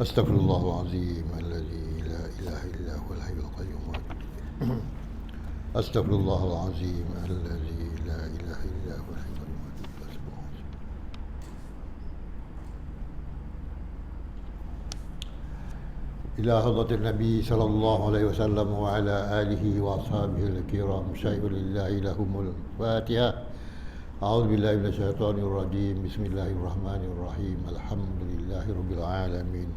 أستغفر الله العظيم الذي لا إله إلا هو الحي القيوم أستغفر الله العظيم الذي لا إله إلا هو الحي القيوم إلى حضرة النبي صلى الله عليه وسلم وعلى آله وأصحابه الكرام شيء لله لهم الفاتحة. أعوذ بالله من الشيطان الرجيم. بسم الله الرحمن الرحيم. الحمد لله رب العالمين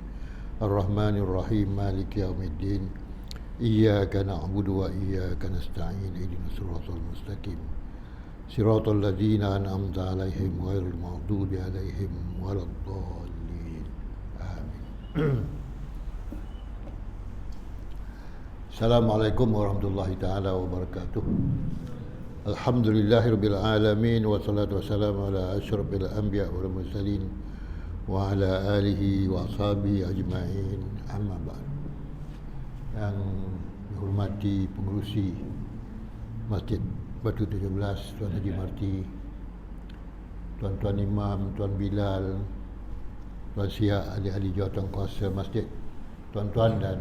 الرحمن الرحيم مالك يوم الدين إياك نعبد وإياك نستعين اهدنا الصراط المستقيم صراط الذين أنعمت عليهم غير المغضوب عليهم ولا الضالين آمين. Assalamualaikum warahmatullahi taala wabarakatuh. Alhamdulillahirabbil alamin wassalatu wassalamu ala asyrafil anbiya wal mursalin wa ala alihi wa ashabihi ajmain. Amma ba'd. Yang dihormati pengerusi Masjid Batu 17, Tuan Haji Marti, Tuan-tuan Imam, Tuan Bilal, Tuan Siak, ahli-ahli jawatan kuasa masjid, tuan-tuan dan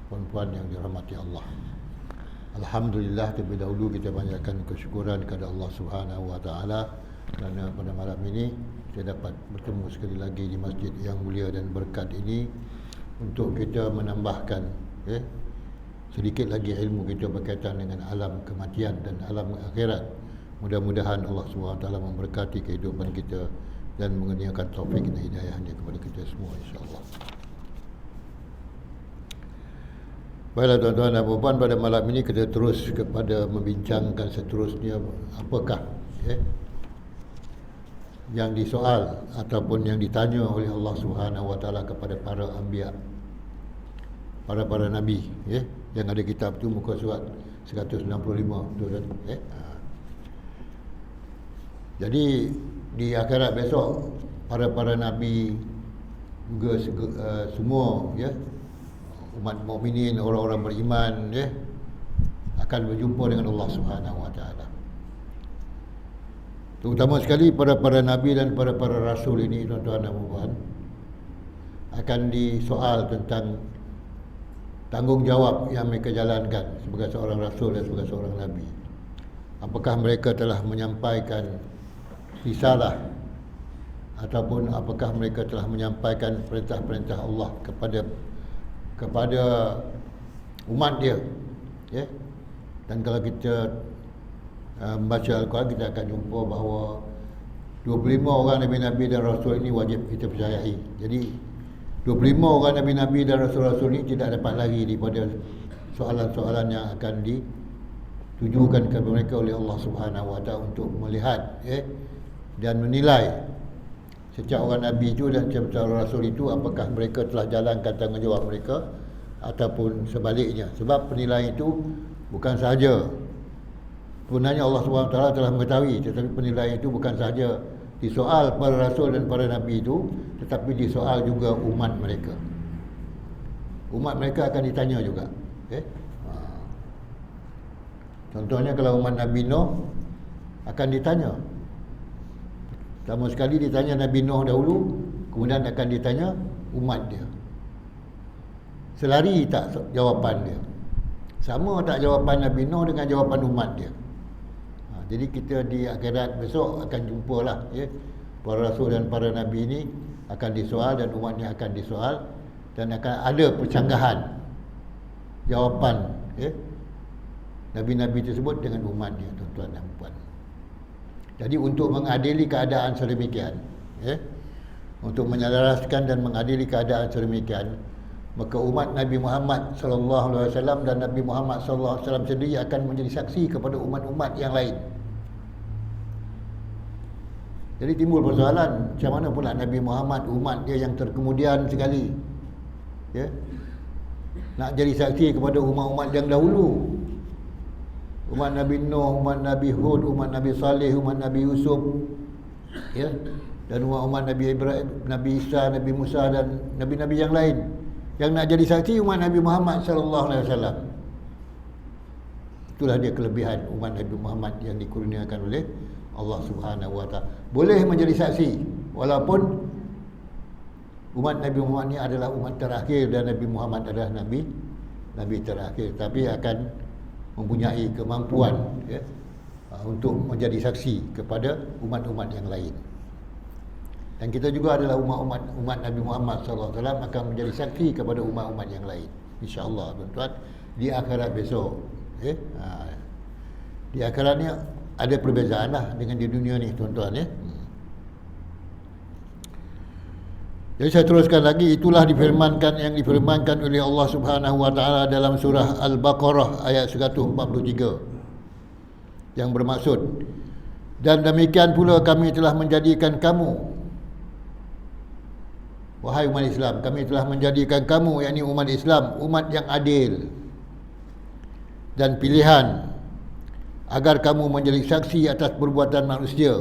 puan-puan yang dirahmati Allah. Alhamdulillah, terlebih dahulu kita banyakkan kesyukuran kepada Allah Subhanahu wa taala kerana pada malam ini kita dapat bertemu sekali lagi di masjid yang mulia dan berkat ini untuk kita menambahkan sedikit lagi ilmu kita berkaitan dengan alam kematian dan alam akhirat. Mudah-mudahan Allah Subhanahu wa taala memberkati kehidupan kita dan mengurniakan taufik dan hidayahnya kepada kita semua, insya-Allah. Baiklah tuan-tuan dan puan-puan, pada malam ini kita terus kepada membincangkan seterusnya apakah yang disoal ataupun yang ditanya oleh Allah Subhanahu wa taala kepada para anbiya, para nabi, yang ada kitab tu muka surat 165 tu kan. Jadi di akhirat besok para nabi juga semua umat mukminin, orang-orang beriman akan berjumpa dengan Allah Subhanahu wa taala. Terutama sekali para nabi dan para rasul ini, tuan-tuan dan puan, akan disoal tentang tanggungjawab yang mereka jalankan sebagai seorang rasul dan sebagai seorang nabi. Apakah mereka telah menyampaikan risalah ataupun apakah mereka telah menyampaikan perintah-perintah Allah kepada umat dia, Dan kalau kita membaca Al-Quran, kita akan jumpa bahawa 25 orang Nabi-Nabi dan Rasul ini wajib kita percayai. Jadi 25 orang Nabi-Nabi dan Rasul-Rasul ini tidak dapat lari daripada soalan-soalan yang akan ditujukan kepada mereka oleh Allah Subhanahu wa taala untuk melihat dan menilai setiap orang Nabi itu dan setiap orang Rasul itu apakah mereka telah jalankan tanggungjawab mereka ataupun sebaliknya. Sebab penilaian itu bukan sahaja sebenarnya Allah SWT telah mengetahui, tetapi penilaian itu bukan sahaja disoal para Rasul dan para Nabi itu, tetapi disoal juga umat mereka. Umat mereka akan ditanya juga. Contohnya kalau umat Nabi Nuh akan ditanya. Pertama sekali ditanya Nabi Nuh dahulu, kemudian akan ditanya umat dia. Selari tak jawapan dia? Sama tak jawapan Nabi Nuh dengan jawapan umat dia? Jadi kita di akhirat besok akan jumpalah para rasul dan para nabi ini akan disoal dan umatnya akan disoal, dan akan ada percanggahan jawapan nabi-nabi tersebut dengan umatnya, tuan-tuan dan puan. Jadi untuk mengadili keadaan sedemikian, untuk menyelaraskan dan mengadili keadaan sedemikian, maka umat Nabi Muhammad sallallahu alaihi wasallam dan Nabi Muhammad sallallahu alaihi wasallam sendiri akan menjadi saksi kepada umat-umat yang lain. Jadi timbul persoalan, macam mana pula Nabi Muhammad, umat dia yang terkemudian sekali, nak jadi saksi kepada umat-umat yang dahulu, umat Nabi Nuh, umat Nabi Hud, umat Nabi Saleh, umat Nabi Yusuf, dan umat Nabi Ibrahim, Nabi Isa, Nabi Musa dan nabi-nabi yang lain. Yang nak jadi saksi umat Nabi Muhammad sallallahu alaihi wasallam. Itulah dia kelebihan umat Nabi Muhammad yang dikurniakan oleh Allah Subhanahu wa taala. Boleh menjadi saksi walaupun Umat Nabi Muhammad ni adalah umat terakhir dan Nabi Muhammad adalah Nabi terakhir, tapi akan mempunyai kemampuan untuk menjadi saksi kepada umat-umat yang lain. Dan kita juga adalah umat Nabi Muhammad SAW akan menjadi saksi kepada umat-umat yang lain, insya-Allah tuan-tuan, di akhirat besok. Di akhirat ni ada perbezaan lah dengan di dunia ni tuan-tuan ya. Jadi saya teruskan lagi, itulah yang difirmankan oleh Allah Subhanahu wa taala dalam surah Al-Baqarah ayat 143 yang bermaksud, dan demikian pula kami telah menjadikan kamu, wahai umat Islam, kami telah menjadikan kamu, yakni umat Islam, umat yang adil dan pilihan, agar kamu menjadi saksi atas perbuatan manusia,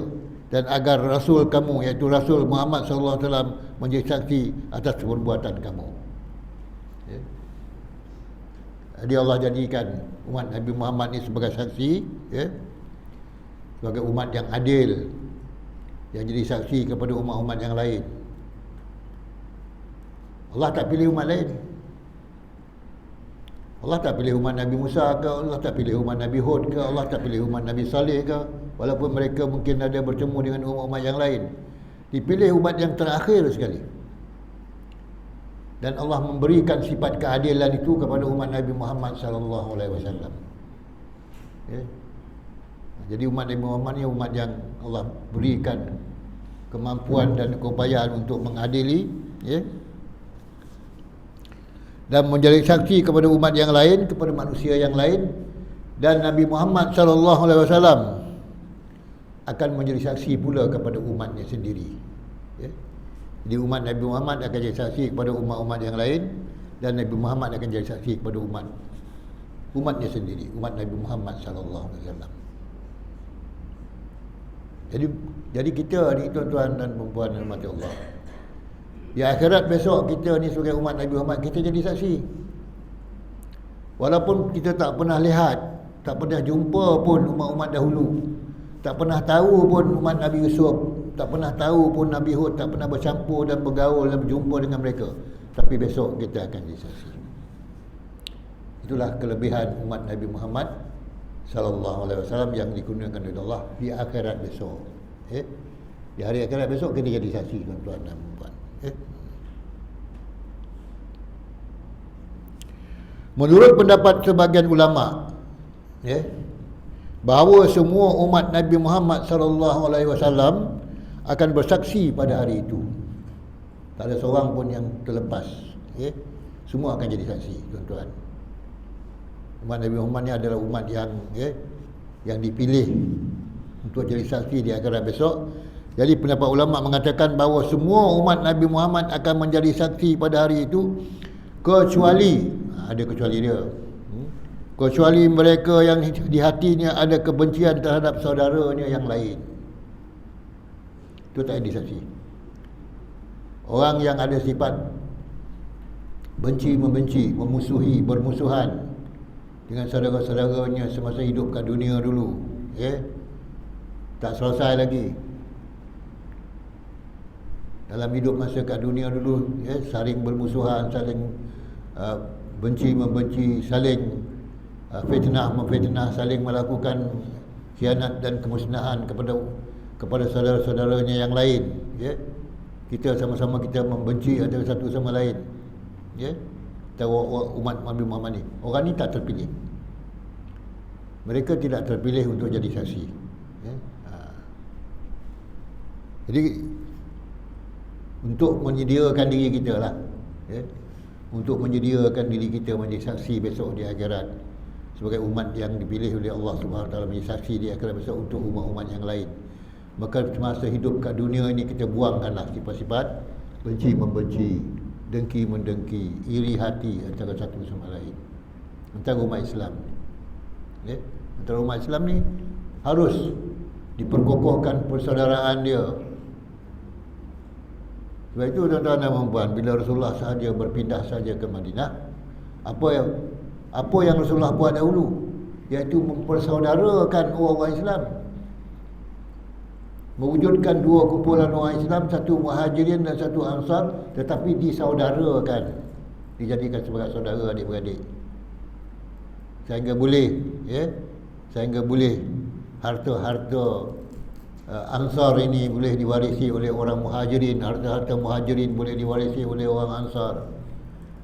dan agar Rasul kamu, iaitu Rasul Muhammad sallallahu alaihi wasallam, menjadi saksi atas perbuatan kamu. Jadi Allah jadikan umat Nabi Muhammad ni sebagai saksi, sebagai umat yang adil, yang jadi saksi kepada umat-umat yang lain. Allah tak pilih umat lain. Allah tak pilih umat Nabi Musa ke, Allah tak pilih umat Nabi Hud ke, Allah tak pilih umat Nabi Saleh ke, walaupun mereka mungkin ada bertemu dengan umat-umat yang lain. Dipilih umat yang terakhir sekali. Dan Allah memberikan sifat keadilan itu kepada umat Nabi Muhammad sallallahu alaihi wasallam. Jadi umat Nabi Muhammad ni umat yang Allah berikan kemampuan dan keupayaan untuk mengadili, dan menjadi saksi kepada umat yang lain, kepada manusia yang lain. Dan Nabi Muhammad sallallahu alaihi wasallam akan menjadi saksi pula kepada umatnya sendiri. Jadi umat Nabi Muhammad akan jadi saksi kepada umat-umat yang lain, dan Nabi Muhammad akan jadi saksi kepada umatnya sendiri, umat Nabi Muhammad sallallahu alaihi wasallam. Jadi kita ni tuan-tuan dan puan-puan rahmat Allah, di akhirat besok kita ni sebagai umat Nabi Muhammad, kita jadi saksi. Walaupun kita tak pernah lihat, tak pernah jumpa pun umat-umat dahulu, tak pernah tahu pun umat Nabi Yusuf, tak pernah tahu pun Nabi Hud, tak pernah bercampur dan bergaul dan berjumpa dengan mereka, tapi besok kita akan jadi saksi. Itulah kelebihan umat Nabi Muhammad sallallahu alaihi wasallam yang dikurniakan oleh Allah di akhirat besok. Di hari akhirat besok kita jadi saksi tuan-tuan dan puan. Menurut pendapat sebagian ulama, bahawa semua umat Nabi Muhammad sallallahu alaihi wasallam akan bersaksi pada hari itu. Tak ada seorang pun yang terlepas. Semua akan jadi saksi tuan-tuan. Umat Nabi Muhammad ni adalah umat yang dipilih untuk jadi saksi di akhirat besok. Jadi pendapat ulama mengatakan bahawa semua umat Nabi Muhammad akan menjadi saksi pada hari itu, kecuali, ada kecuali dia, kecuali mereka yang di hatinya ada kebencian terhadap saudaranya yang lain. Itu tak jadi saksi. Orang yang ada sifat benci, membenci, memusuhi, bermusuhan dengan saudara-saudaranya semasa hidup kat dunia dulu, tak selesai lagi. Dalam hidup masa kat dunia dulu, saling bermusuhan, saling benci, membenci, saling fitnah, memfitnah, saling melakukan khianat dan kemusnahan kepada saudara-saudaranya yang lain. Kita sama-sama kita membenci antara satu sama lain. Kita umat Nabi Muhammad ni, orang ni tak terpilih. Mereka tidak terpilih untuk jadi saksi. Jadi untuk menyediakan diri kita lah, untuk menyediakan diri kita menjadi saksi besok di akhirat, sebagai umat yang dipilih oleh Allah Subhanahu Wa Taala menjadi saksi di akhirat besok untuk umat-umat yang lain. Maka semasa hidup kat dunia ini kita buangkanlah sifat-sifat benci, membenci, dengki, mendengki, iri hati antara satu sama lain, antara umat Islam. Antara umat Islam ni harus diperkokohkan persaudaraan dia. Sebab itu tuan-tuan dan puan, bila Rasulullah sahaja berpindah saja ke Madinah, apa yang Rasulullah buat dahulu, iaitu mempersaudarakan orang-orang Islam. mewujudkan dua kumpulan orang Islam, satu Muhajirin dan satu Ansar, tetapi disaudarakan, dijadikan sebagai saudara adik-beradik, sehingga boleh sehingga boleh harta-harta Ansar ini boleh diwarisi oleh orang Muhajirin, harta-harta Muhajirin boleh diwarisi oleh orang Ansar.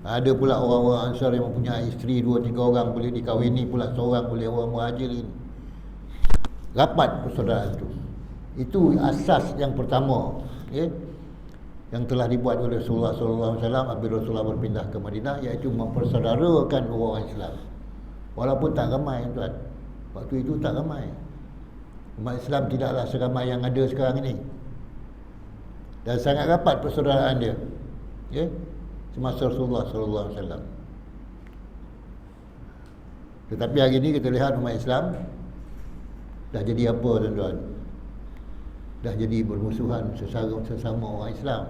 Ada pula orang-orang Ansar yang mempunyai isteri 2-3 orang, boleh dikahwini pula seorang oleh orang Muhajirin. Rapat persaudaraan itu asas yang pertama, yang telah dibuat oleh Rasulullah SAW apabila Rasulullah berpindah ke Madinah, iaitu mempersaudarakan orang Islam. Walaupun tak ramai, tuan, waktu itu tak ramai. Umat Islam tidaklah seramai yang ada sekarang ini, dan sangat rapat persaudaraan dia, semasa Rasulullah SAW. Tetapi hari ini kita lihat umat Islam dah jadi apa, tuan-tuan? Dah jadi bermusuhan sesama orang Islam.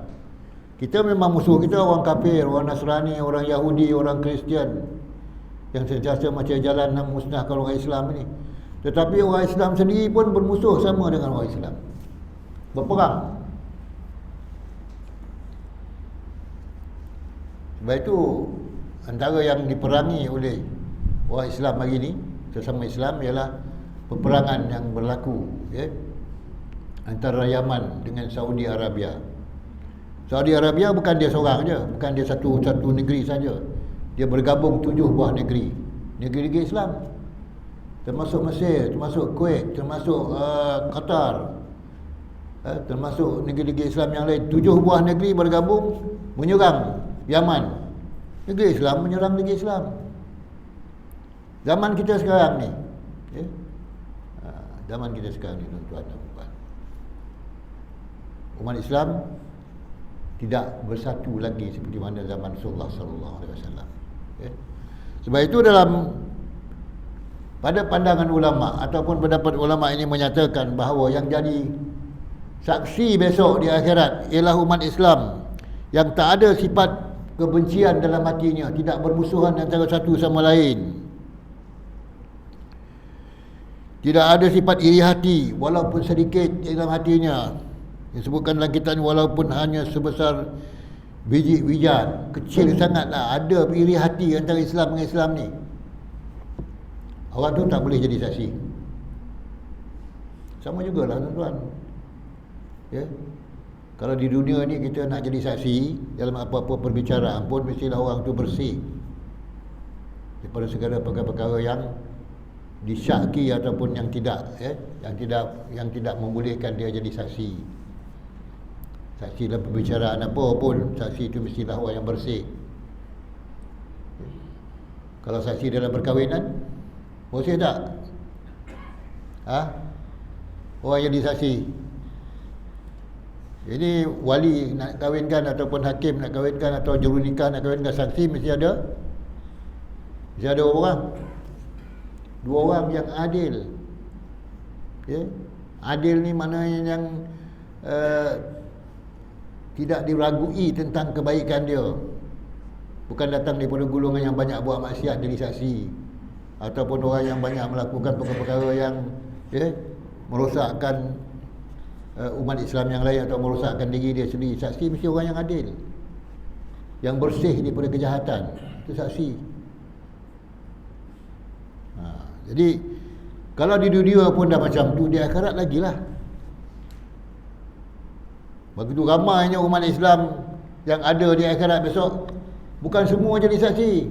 Kita memang musuh kita orang kafir, orang Nasrani, orang Yahudi, orang Kristian, yang sentiasa macam jalan nak musnahkan orang Islam ini. Tetapi orang Islam sendiri pun bermusuh sama dengan orang Islam, berperang. Sebab itu antara yang diperangi oleh orang Islam hari ini, sesama Islam, ialah peperangan yang berlaku antara Yaman dengan Saudi Arabia. Saudi Arabia bukan dia seorang je, bukan dia satu negeri saja. Dia bergabung 7 buah negeri Islam, termasuk Mesir, termasuk Kuwait, termasuk Qatar, termasuk negeri-negeri Islam yang lain. 7 buah negeri bergabung menyerang Yaman. Negeri Islam menyerang negeri Islam. Zaman kita sekarang ni, zaman kita sekarang ni, tuan-tuan dan puan, umat Islam tidak bersatu lagi seperti mana zaman Rasulullah SAW. Sebab itu pada pandangan ulama ataupun pendapat ulama ini menyatakan bahawa yang jadi saksi besok di akhirat ialah umat Islam yang tak ada sifat kebencian dalam hatinya, tidak bermusuhan antara satu sama lain, tidak ada sifat iri hati walaupun sedikit dalam hatinya. Disebutkan dalam kitab, walaupun hanya sebesar biji wijan, kecil sangatlah, ada iri hati antara Islam dengan Islam ni, orang tu tak boleh jadi saksi. Sama jugalah, tuan-tuan, kalau di dunia ni kita nak jadi saksi dalam apa-apa perbicaraan pun, mestilah orang tu bersih daripada segala perkara-perkara yang disyaki ataupun yang tidak, yang tidak membolehkan dia jadi saksi. Saksi dalam perbicaraan apa pun, saksi itu mestilah orang yang bersih. Kalau saksi dalam perkahwinan, bersih tak? Orang yang disaksi. Jadi wali nak kahwinkan ataupun hakim nak kahwinkan atau jurunikah nak kahwinkan, saksi mesti ada orang, 2 orang yang adil. Adil ni maknanya yang tidak diragui tentang kebaikan dia, bukan datang daripada golongan yang banyak buat maksiat jadi saksi, ataupun orang yang banyak melakukan perkara-perkara yang merosakkan umat Islam yang lain atau merosakkan diri dia sendiri. Saksi mesti orang yang adil, yang bersih daripada kejahatan, itu saksi. Jadi kalau di dunia pun dah macam tu, di akhirat lagilah. Begitu ramainya umat Islam yang ada di akhirat besok, bukan semua jadi saksi.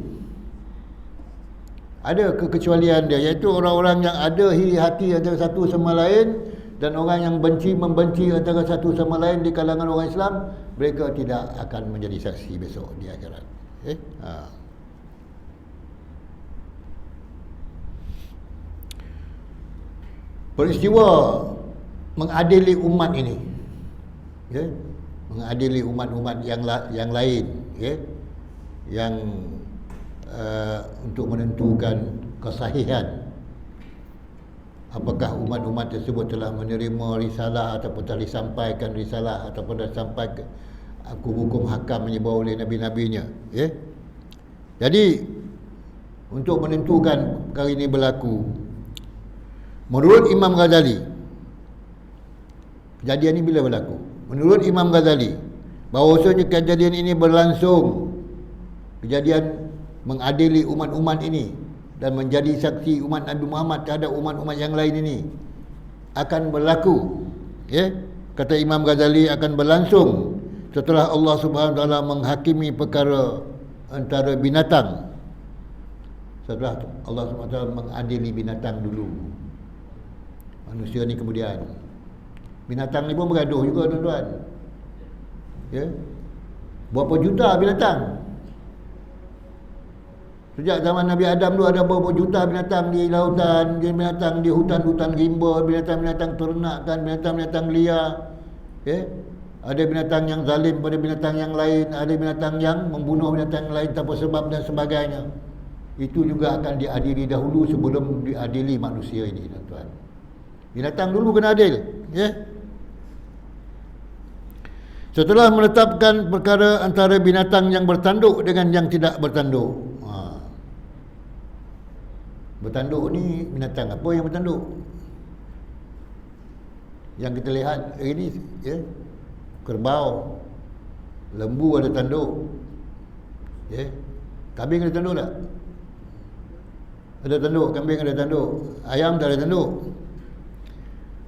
Ada kekecualian dia, iaitu orang-orang yang ada iri hati antara satu sama lain, dan orang yang membenci antara satu sama lain di kalangan orang Islam, mereka tidak akan menjadi saksi besok di akhirat. Peristiwa mengadili umat ini, mengadili umat-umat yang lain, yang untuk menentukan kesahihan apakah umat-umat tersebut telah menerima risalah ataupun telah disampaikan risalah ataupun telah sampai ke hukum hakam yang dibawa oleh nabi-nabinya. Jadi untuk menentukan perkara ini berlaku, menurut Imam Ghazali, Kejadian ini bila berlaku? Menurut Imam Ghazali, bahawasanya kejadian ini berlangsung, kejadian mengadili umat-umat ini dan menjadi saksi umat Nabi Muhammad terhadap umat-umat yang lain ini akan berlaku, ya. Kata Imam Ghazali, akan berlangsung setelah Allah Subhanahu Wa Taala menghakimi perkara antara binatang. Setelah Allah Subhanahu Wa Taala mengadili binatang dulu, manusia ni kemudian. Binatang ni pun bergaduh juga, tuan-tuan, ya. Berapa juta binatang. Sejak zaman Nabi Adam tu ada berapa juta binatang di lautan, binatang di hutan-hutan rimba, binatang-binatang ternakan, binatang-binatang liar, ya. Ada binatang yang zalim pada binatang yang lain, ada binatang yang membunuh binatang yang lain tanpa sebab dan sebagainya. Itu juga akan diadili dahulu sebelum diadili manusia ini, tuan-tuan. Binatang dulu kena adil, ya. Setelah menetapkan perkara antara binatang yang bertanduk dengan yang tidak bertanduk. Bertanduk ni binatang apa yang bertanduk? Yang kita lihat hari ni, ya, kerbau, lembu ada tanduk, ya. Kambing ada tanduk tak? Ada tanduk. Kambing ada tanduk. Ayam tak ada tanduk.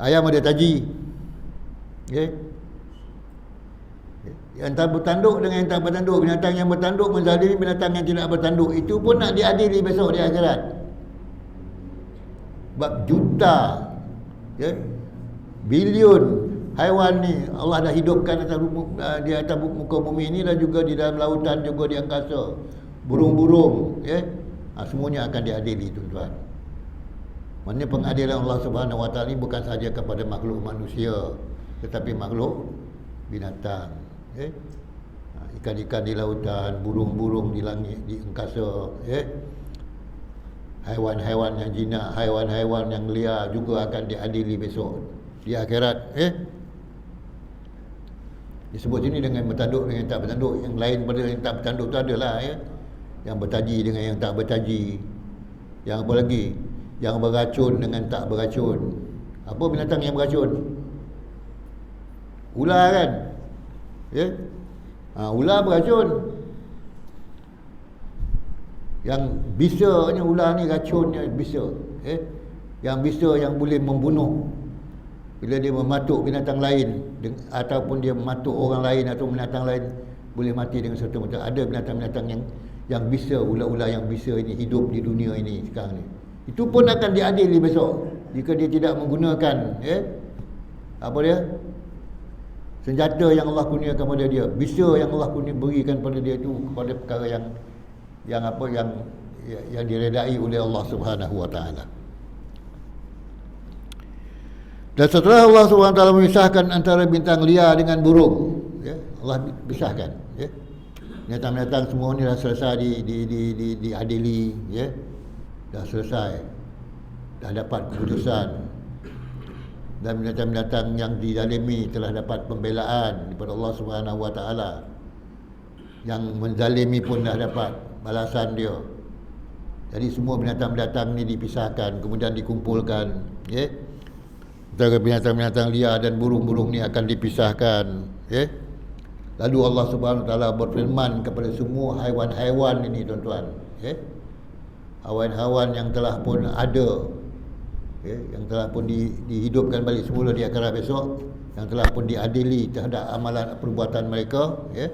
Ayam ada taji, ya. Yang tak bertanduk dengan yang tak bertanduk, binatang yang bertanduk menzalimi binatang yang tidak bertanduk, itu pun nak diadili besok di akhirat. Sebab juta, ya, bilion haiwan ni Allah dah hidupkan di atas muka bumi ni, dan juga di dalam lautan, juga di angkasa, burung-burung, ya. Semuanya akan diadili, tuan-tuan. Maksudnya pengadilan Allah Subhanahu Wa Taala ni bukan sahaja kepada makhluk manusia, tetapi makhluk binatang, ya. Ikan-ikan di lautan, burung-burung di langit, di angkasa, ya. Haiwan-haiwan yang jinak, haiwan-haiwan yang liar juga akan diadili besok di akhirat, ya. Disebut sini dengan bertanduk dengan yang tak bertanduk. Yang lain pada yang tak bertanduk tu adalah, ya, yang bertaji dengan yang tak bertaji. Yang apa lagi? Yang beracun dengan tak beracun. Apa binatang yang beracun? Ular kan, ya. Ular beracun. Yang bisanya ular ni, racunnya bisa, yang bisa, yang boleh membunuh bila dia mematuk binatang lain, ataupun dia mematuk orang lain atau binatang lain, boleh mati dengan serta-merta. Ada binatang-binatang yang bisa, ular-ular yang bisa ini hidup di dunia ini sekarang ni. Itu pun akan diadili besok jika dia tidak menggunakan, apa dia, senjata yang Allah kurniakan kepada dia, bisa yang Allah berikan pada dia itu kepada perkara yang diredai oleh Allah Subhanahu Wa Taala. Dan setelah Allah Subhanahu Wa Taala memisahkan antara bintang liar dengan burung, ya, Allah pisahkan, ya. Binatang-binatang semua ni dah selesai diadili, ya. Dah selesai, dah dapat keputusan. Dan binatang-binatang yang dizalimi telah dapat pembelaan daripada Allah Subhanahu Wa Taala. Yang menzalimi pun dah dapat balasan dia. Jadi semua binatang-binatang ni dipisahkan, kemudian dikumpulkan, ya. Antara binatang-binatang liar dan burung-burung ni akan dipisahkan, ya. Lalu Allah Subhanahu Wa Taala berfirman kepada semua haiwan-haiwan ini, tuan-tuan, ya. Haiwan-haiwan yang telah pun ada, ya, yang telah pun dihidupkan balik semula di akhirat besok, yang telah pun diadili terhadap amalan perbuatan mereka, ya.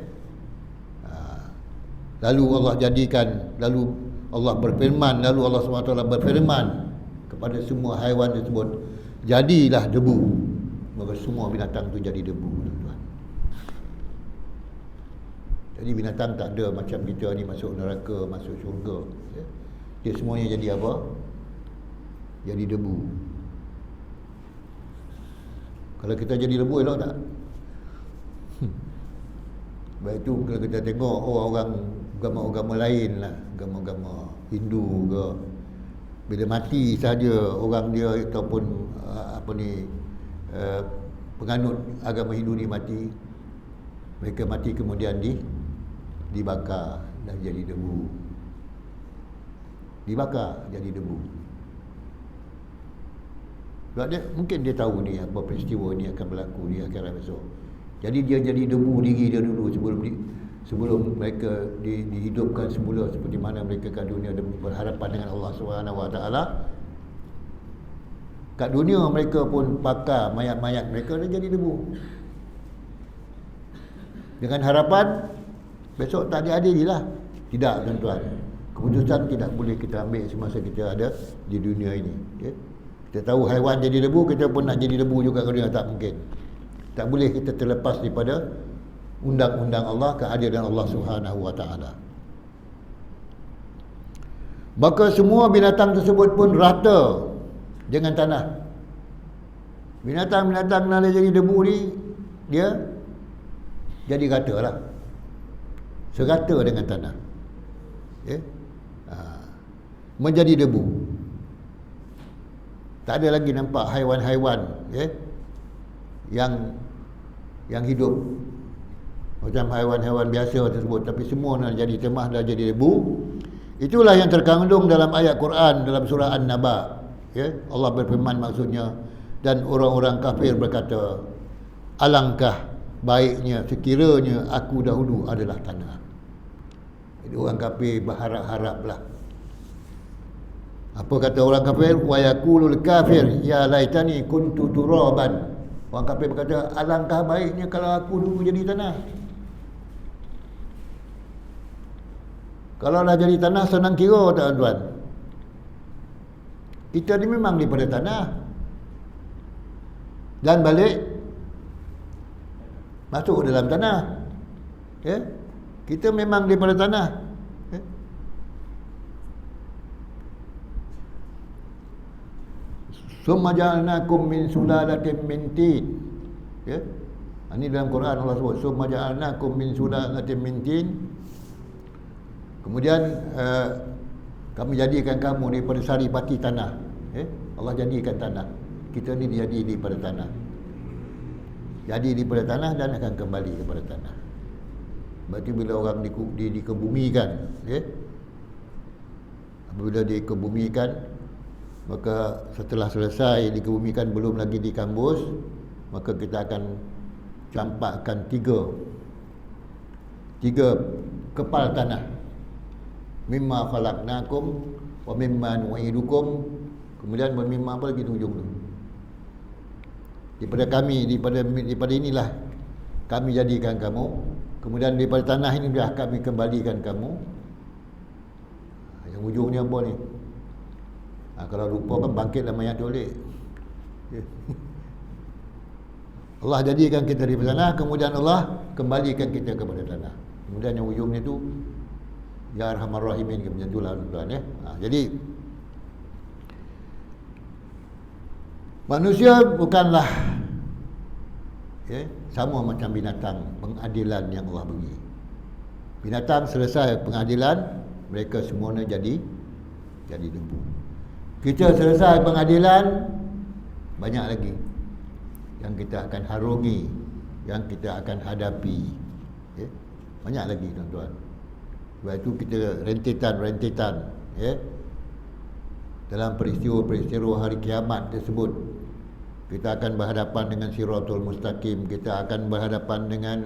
Lalu Allah jadikan, lalu Allah berfirman, lalu Allah SWT berfirman kepada semua haiwan tersebut, jadilah debu. Maka semua binatang tu jadi debu, tuan-tuan. Jadi binatang tak ada macam kita ni masuk neraka, masuk syurga, ya. Dia semuanya jadi apa? Jadi debu. Kalau kita jadi debu, elok tak? Baik tu kalau kita tengok orang agama-agama lain lah, agama-agama Hindu ke, bila mati saja orang dia ataupun penganut agama Hindu ni mati, mereka mati kemudian dibakar dan jadi debu. Dibakar jadi debu. Sebab dia, mungkin dia tahu ni apa peristiwa ni akan berlaku di akhirat besok. Jadi dia jadi debu diri dia dulu sebelum mereka dihidupkan semula seperti mana mereka kat dunia dan berhadapan dengan Allah Subhanahu Wa Taala. Kat dunia mereka pun pakar mayat-mayat mereka dah jadi debu. Dengan harapan besok tak diadili lah. Tidak, tuan-tuan. Keputusan tidak boleh kita ambil semasa kita ada di dunia ini. Ya? Kita tahu haiwan jadi debu, kita pun nak jadi debu juga kat dunia. Tak mungkin. Tak boleh kita terlepas daripada undang-undang Allah, keadilan Allah Subhanahu Wa Taala. Maka semua binatang tersebut pun rata dengan tanah. Binatang-binatang nak jadi debu ni, dia jadi rata lah. Serata dengan tanah. Ya? Menjadi debu. Tak ada lagi nampak haiwan-haiwan, ya, yang hidup macam haiwan-haiwan biasa tersebut, tapi semua dah jadi temah, dah jadi debu. Itulah yang terkandung dalam ayat Quran dalam surah An-Naba. Ya, Allah berfirman maksudnya, dan orang-orang kafir berkata, alangkah baiknya sekiranya aku dahulu adalah tanah. Jadi orang kafir berharap-haraplah. Apa kata orang kafir? Wa yaqulul kafir ya laitani kuntu turaban. Orang kafir berkata, alangkah baiknya kalau aku dulu jadi tanah. Kalau dah jadi tanah senang kira tak, tuan? Kita ni memang daripada tanah. Dan balik masuk dalam tanah. Ya? Kita memang daripada tanah. Ya? Summa ja'alnakum min sulalatin min tin. Ya? Ini dalam Quran Allah sebut, summa ja'alnakum min sulalatin min tin. Kemudian kami jadikan kamu daripada saripati tanah. Ya? Allah jadikan tanah. Kita ni jadi daripada tanah. Jadi daripada tanah dan akan kembali kepada tanah. Berarti bila orang dikebumikan, ya? Apabila dikebumikan, maka setelah selesai dikebumikan, belum lagi dikambus, maka kita akan campakkan tiga kepal tanah. Mimma khalaqnakum wa mimma nu'idukum. Kemudian mimma apa lagi tu hujung tu? Daripada kami, daripada inilah kami jadikan kamu. Kemudian daripada tanah ini dah kami kembalikan kamu. Yang ujungnya apa ni? Kalau lupa kan bangkitlah mayat dolek. Allah jadikan kita di tanah, kemudian Allah kembalikan kita kepada tanah. Kemudian yang ujungnya tu, ya Arhamar Rahimin, macam itulah, tuan, ya. Jadi manusia bukanlah, ya, sama macam binatang, pengadilan yang Allah bagi. Binatang selesai pengadilan, mereka semuanya jadi debu. Kita selesai pengadilan, banyak lagi yang kita akan harungi, yang kita akan hadapi, ya? Banyak lagi, tuan-tuan. Sebab itu kita rentetan, ya, dalam peristiwa-peristiwa hari kiamat tersebut. Kita akan berhadapan dengan Siratul Mustaqim. Kita akan berhadapan dengan,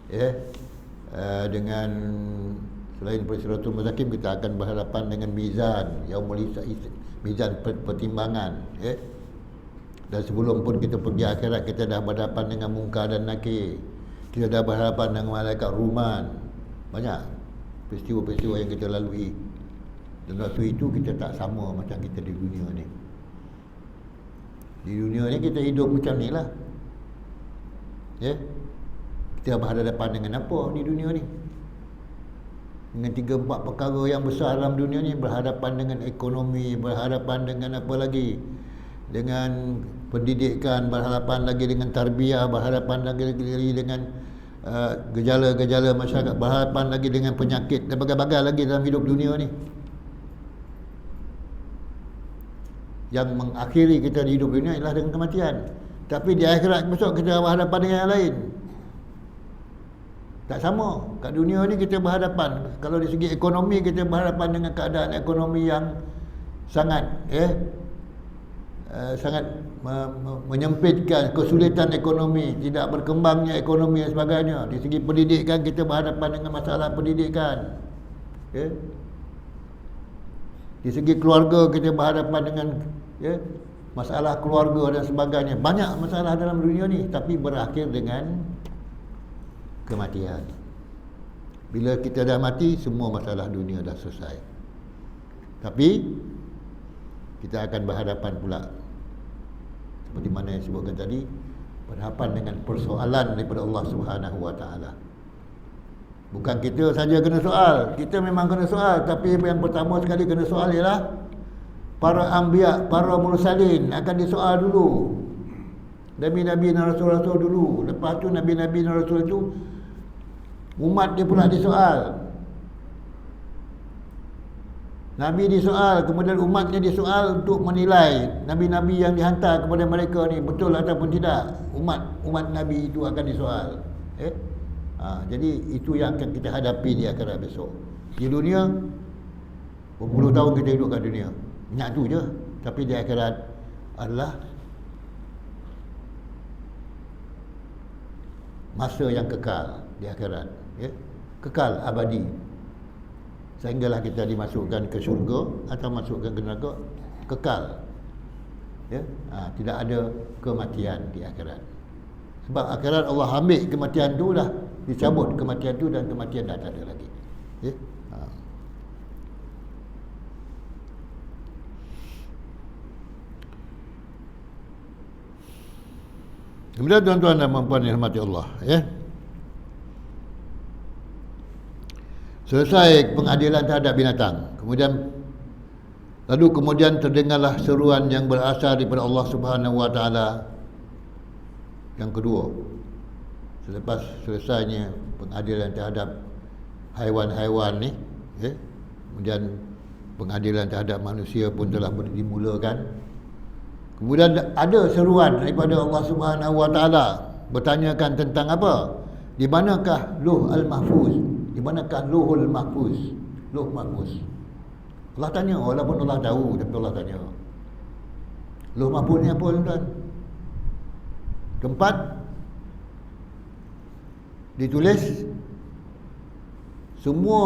ya, dengan selain Siratul Mustaqim, kita akan berhadapan dengan mizan, yaumul mizan pertimbangan, ya. Dan sebelum pun kita pergi akhirat, kita dah berhadapan dengan Munkar dan Nakir. Kita dah berhadapan dengan malaikat Ruman. Banyak peristiwa-peristiwa yang kita lalui. Dan waktu itu kita tak sama macam kita di dunia ni. Di dunia ni kita hidup macam ni lah, ya. Kita berhadapan dengan apa di dunia ni? Dengan 3-4 perkara yang besar dalam dunia ni. Berhadapan dengan ekonomi, berhadapan dengan apa lagi? Dengan pendidikan, berhadapan lagi dengan tarbiyah, berhadapan lagi dengan gejala-gejala masyarakat, berhadapan lagi dengan penyakit dan bagai-bagai lagi dalam hidup dunia ni. Yang mengakhiri kita di hidup dunia ialah dengan kematian. Tapi di akhirat besok kita berhadapan dengan yang lain. Tak sama. Kat dunia ni kita berhadapan, kalau dari segi ekonomi, kita berhadapan dengan keadaan ekonomi yang sangat, sangat menyempitkan, kesulitan ekonomi, tidak berkembangnya ekonomi dan sebagainya. Di segi pendidikan kita berhadapan dengan masalah pendidikan. Ya. Di segi keluarga kita berhadapan dengan masalah keluarga dan sebagainya. Banyak masalah dalam dunia ni, tapi berakhir dengan kematian. Bila kita dah mati, semua masalah dunia dah selesai. Tapi kita akan berhadapan pula, seperti mana yang disebutkan tadi, berhadapan dengan persoalan daripada Allah Subhanahu Wa Taala. Bukan kita saja kena soal, kita memang kena soal, tapi yang pertama sekali kena soal ialah para anbiya, para mursalin akan disoal dulu. Nabi-nabi dan rasul-rasul dulu. Lepas tu nabi-nabi dan rasul itu umat dia pula disoal. Nabi disoal, kemudian umatnya disoal untuk menilai nabi-nabi yang dihantar kepada mereka ni betul ataupun tidak. Umat Nabi itu akan disoal. Jadi itu yang akan kita hadapi di akhirat besok. Di dunia berpuluh tahun kita hidup kat dunia, minyak tu je. Tapi di akhirat adalah masa yang kekal di akhirat, kekal abadi, sehinggalah kita dimasukkan ke syurga atau masukkan ke neraka, kekal. Tidak ada kematian di akhirat. Sebab akhirat Allah ambil kematian tu dah, dicabut kematian tu dan kematian dah tak ada lagi. Kemudian tuan-tuan dan puan-puan yang dirahmati Allah, selesai pengadilan terhadap binatang. Kemudian terdengarlah seruan yang berasal daripada Allah Subhanahu Wa Taala yang kedua. Selepas selesainya pengadilan terhadap haiwan-haiwan ni, kemudian pengadilan terhadap manusia pun telah dimulakan. Kemudian ada seruan daripada Allah Subhanahu Wa Taala bertanyakan tentang apa? Di manakah Lauh Al-Mahfuz? Di manakah Lauhul Mahfuz? Lauh Mahfuz. Allah tanya, walaupun Allah tahu, tapi Allah tanya. Lauh Mahfuz ni apa, tuan-tuan? Tempat ditulis semua,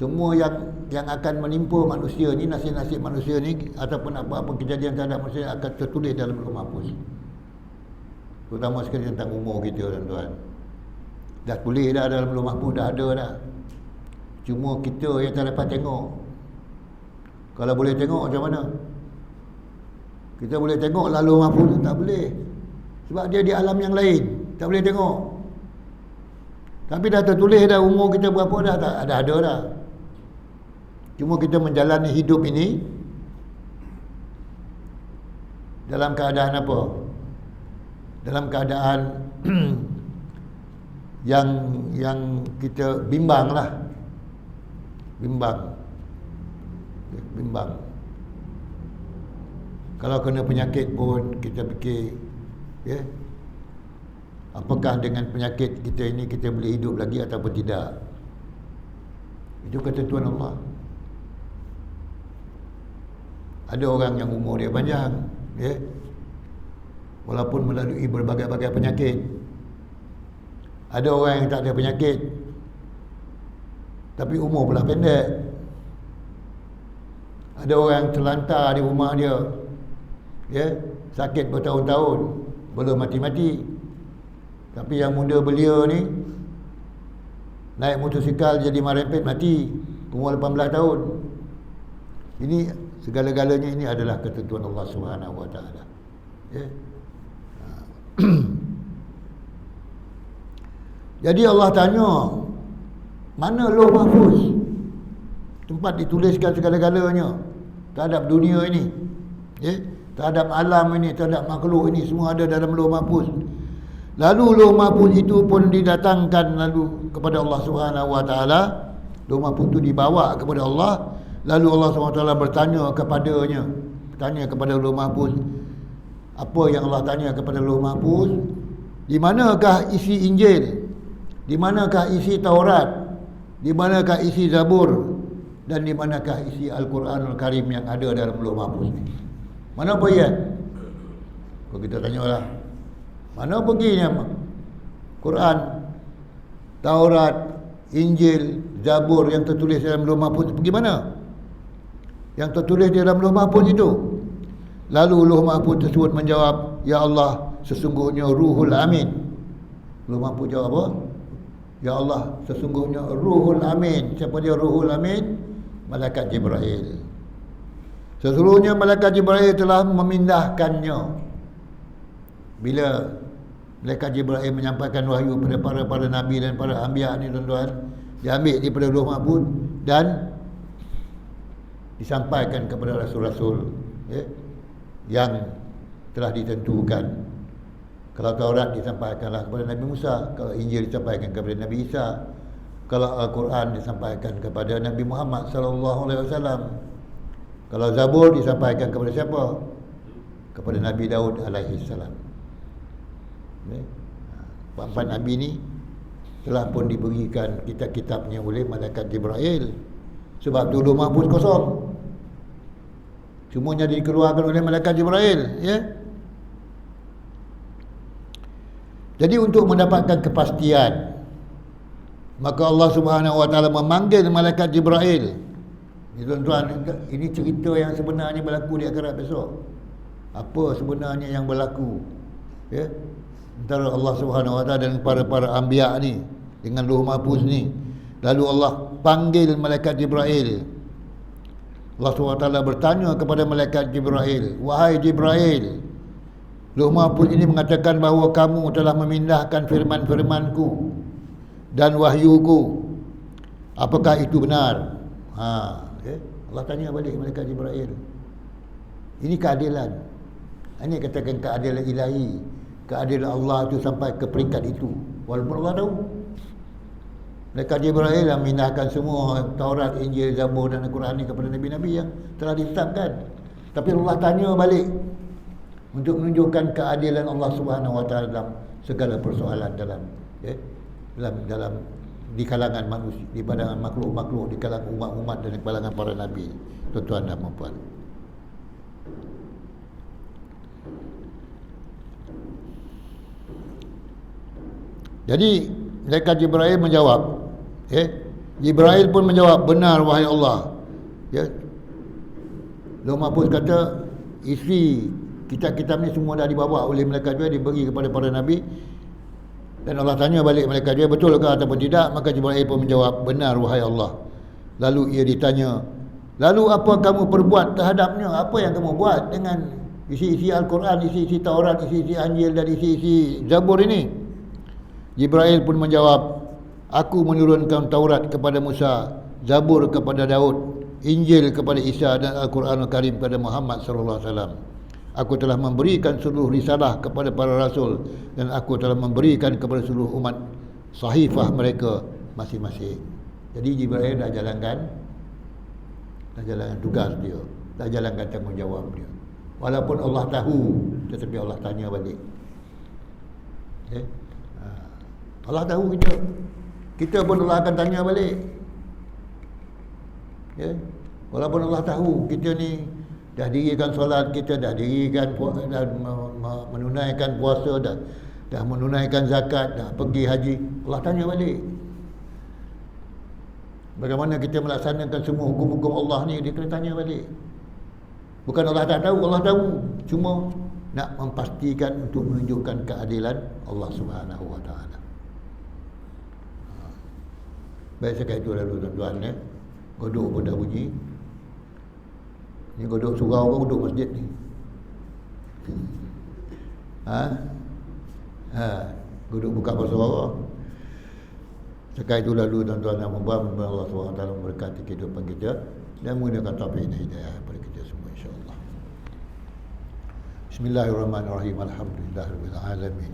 semua yang akan menimpa manusia ni, nasib-nasib manusia ni ataupun apa-apa kejadian terhadap manusia akan tertulis dalam Lauh Mahfuz. Terutama sekali tentang umur kita, tuan-tuan. Dah tulis dah dalam Lauh Mahfuz, dah ada dah. Cuma kita yang tak dapat tengok. Kalau boleh tengok macam mana? Kita boleh tengok lalu Lauh Mahfuz, tak boleh. Sebab dia di alam yang lain, tak boleh tengok. Tapi dah tertulis dah umur kita berapa dah, tak ada dah. Cuma kita menjalani hidup ini dalam keadaan apa? Dalam keadaan yang kita bimbang lah. Bimbang. Kalau kena penyakit pun kita fikir, apakah dengan penyakit kita ini kita boleh hidup lagi ataupun tidak? Itu ketentuan Allah. Ada orang yang umur dia panjang, walaupun melalui berbagai-bagai penyakit. Ada orang yang tak ada penyakit, tapi umur pula pendek. Ada orang yang terlantar di rumah dia, sakit bertahun-tahun, belum mati-mati. Tapi yang muda belia ni naik motosikal jadi merepet mati, umur 18 tahun. Ini segala-galanya ini adalah ketentuan Allah Subhanahu Wa Taala. Jadi Allah tanya, mana Lauh Mahfuz? Tempat dituliskan segala-galanya terhadap dunia ini, terhadap alam ini, terhadap makhluk ini, semua ada dalam Lauh Mahfuz. Lalu Lauh Mahfuz itu pun didatangkan lalu kepada Allah Subhanahu Wa Taala. Lauh Mahfuz itu dibawa kepada Allah. Lalu Allah SWT bertanya kepadanya, tanya kepada Lauh Mahfuz. Apa yang Allah tanya kepada Lauh Mahfuz? Di manakah isi Injil? Di manakah isi Taurat? Di manakah isi Zabur? Dan di manakah isi Al-Quranul Karim yang ada dalam Lauh Mahfuz ini? Mana pergi kan? Kalau kita tanyalah, mana perginya Quran, Taurat, Injil, Zabur yang tertulis dalam Lauh Mahfuz, pergi mana? Yang tertulis di dalam Lauh Mahfuz itu. Lalu Lauh Mahfuz tersebut menjawab, ya Allah, sesungguhnya Ruhul Amin. Lauh Mahfuz jawab apa? Ya Allah, sesungguhnya Ruhul Amin. Siapa dia Ruhul Amin? Malaikat Jibril. Sesungguhnya Malaikat Jibril telah memindahkannya. Bila Malaikat Jibril menyampaikan wahyu pada para nabi dan para anbiya ni tuan-tuan, diambil daripada Lauh Mahfuz dan disampaikan kepada rasul-rasul, ya, yang telah ditentukan. Kalau Taurat disampaikanlah kepada Nabi Musa, kalau Injil disampaikan kepada Nabi Isa, kalau Al-Quran disampaikan kepada Nabi Muhammad sallallahu alaihi wasallam, kalau Zabur disampaikan kepada siapa? Kepada Nabi Daud alaihi salam. Empat Nabi ni telah pun diberikan kitab-kitabnya oleh Malaikat Jibril. Sebab tu Lauh Mahfuz kosong, semuanya dikeluarkan oleh Malaikat Jibril, ya. Jadi untuk mendapatkan kepastian, maka Allah Subhanahu Wa Taala memanggil Malaikat Jibril. Ini tuan-tuan, ini cerita yang sebenarnya berlaku di akhirat besok. Apa sebenarnya yang berlaku, ya, antara Allah Subhanahu Wa Taala dan para anbiya ni dengan Lauh Mahfuz ni. Lalu Allah panggil Malaikat Jibril. Allah Subhanahu Wa Taala bertanya kepada Malaikat Jibril, wahai Jibril, Lauh Mahfuz ini mengatakan bahawa kamu telah memindahkan firman-firmanku dan wahyuku. Apakah itu benar? Allah tanya balik Malaikat Jibril. Ini keadilan. Ini katakan keadilan ilahi. Keadilan Allah itu sampai ke peringkat itu. Walaupun Allah tahu. Malaikat Jibril yang memindahkan semua Taurat, Injil, Zabur dan Al-Quran ini kepada Nabi-Nabi yang telah ditetapkan. Tapi Allah tanya balik untuk menunjukkan keadilan Allah Subhanahu Wa Taala dalam segala persoalan dalam, ya, dalam di kalangan manusia, di kalangan makhluk-makhluk, di kalangan umat-umat dan di kalangan para nabi, tuan-tuan dan puan. Jadi Malaikat Jibril menjawab, ya, Jibril pun menjawab, benar wahai Allah, ya. Lauh Mahfuz kata isi kitab-kitab ni semua dah dibawa oleh Malaikat Jibril, diberi kepada para nabi. Dan Allah tanya balik Malaikat Jibril, betulkah ataupun tidak? Maka Jibril pun menjawab, benar wahai Allah. Lalu ia ditanya, lalu apa kamu perbuat terhadapnya? Apa yang kamu buat dengan isi-isi Al-Quran, isi-isi Taurat, isi-isi Injil dan isi-isi Zabur ini? Jibril pun menjawab, aku menurunkan Taurat kepada Musa, Zabur kepada Daud, Injil kepada Isa dan Al-Quran Al-Karim kepada Muhammad sallallahu alaihi wasallam. Aku telah memberikan seluruh risalah kepada para rasul dan aku telah memberikan kepada seluruh umat sahifah mereka masing-masing. Jadi Jibril dah jalankan tugas dia, dah jalankan tanggungjawab dia. Walaupun Allah tahu, tetapi Allah tanya balik. Okay? Allah tahu kita pun Allah akan tanya balik. Ya? Walaupun Allah tahu kita ni dah dirikan solat kita, dah dirikan, dah menunaikan puasa, dah menunaikan zakat, dah pergi haji, Allah tanya balik. Bagaimana kita melaksanakan semua hukum-hukum Allah ni, dia kena tanya balik. Bukan Allah tak tahu, Allah tahu. Cuma nak memastikan untuk menunjukkan keadilan Allah Subhanahu Wa Taala. Baik, sekali itu lalu tuan-tuan, ya. Godok pun dah bunyi. Ni godok surau ke godok masjid ni? Godok buka bersuara. Sekali itu lalu tuan-tuan dan puan-puan, Allah SWT memberkati kehidupan kita dan menggunakan taufik dan hidayah kepada kita semua, insya-Allah. Bismillahirrahmanirrahim. Alhamdulillahirabbil alamin.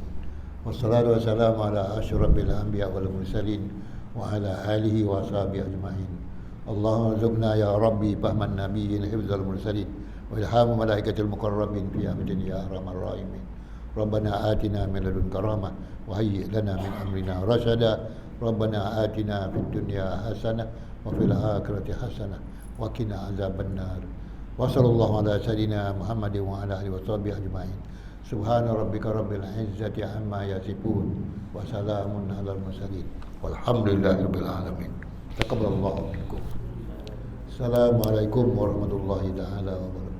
Wassalatu wassalamu ala asyrafil anbiya wal mursalin wa ala alihi wa ashabihi ajma'in. Allahumma rzuqna ya Rabbi fahman nabiyyin hifdzal mursalin wa ilhamu malaikatil muqarrabin fi amrin ya arhamar rahimin. Rabbana atina min ladunka rahmah wa hayyi lana min amrina rasyada. Rabbana atina fid dunya hasanah wa fil akhirati hasanah wa qina azabannar. Wa sallallahu ala sayyidina Muhammadin wa ala alihi washabihi ajma'in. Subhana rabbika rabbil izzati amma yasifun wa salamun alal mursalin. Walhamdulillahi rabbil alamin. Taqabbalallahu minkum. Assalamualaikum warahmatullahi taala wabarakatuh.